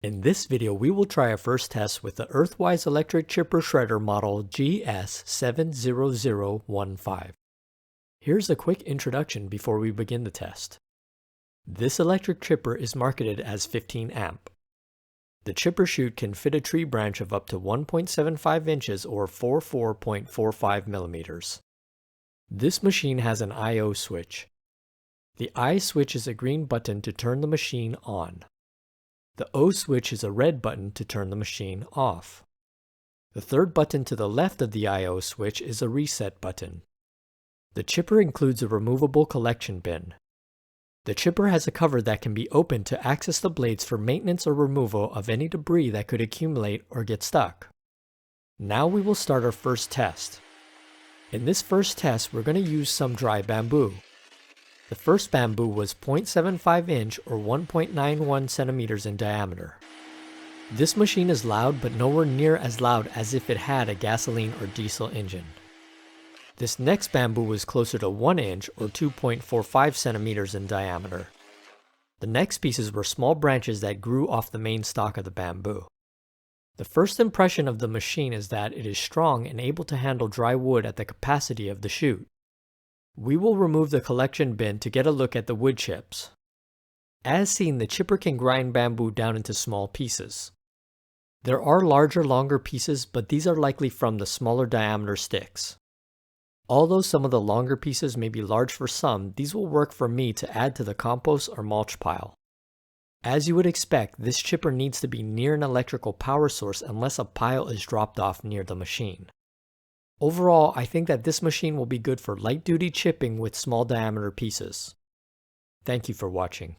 In this video, we will try our first test with the Earthwise electric chipper shredder model GS70015. Here's a quick introduction before we begin the test. This electric chipper is marketed as 15 amp. The chipper chute can fit a tree branch of up to 1.75 inches or 44.45 millimeters. This machine has an I/O switch. The I switch is a green button to turn the machine on. The O switch is a red button to turn the machine off. The third button to the left of the I/O switch is a reset button. The chipper includes a removable collection bin. The chipper has a cover that can be opened to access the blades for maintenance or removal of any debris that could accumulate or get stuck. Now we will start our first test. In this first test, we're going to use some dry bamboo. The first bamboo was 0.75 inch or 1.91 centimeters in diameter. This machine is loud, but nowhere near as loud as if it had a gasoline or diesel engine. This next bamboo was closer to 1 inch or 2.45 centimeters in diameter. The next pieces were small branches that grew off the main stalk of the bamboo. The first impression of the machine is that it is strong and able to handle dry wood at the capacity of the chute. We will remove the collection bin to get a look at the wood chips. As seen, the chipper can grind bamboo down into small pieces. There are larger, longer pieces, but these are likely from the smaller diameter sticks. Although some of the longer pieces may be large for some, these will work for me to add to the compost or mulch pile. As you would expect, this chipper needs to be near an electrical power source unless a pile is dropped off near the machine. Overall, I think that this machine will be good for light-duty chipping with small diameter pieces. Thank you for watching.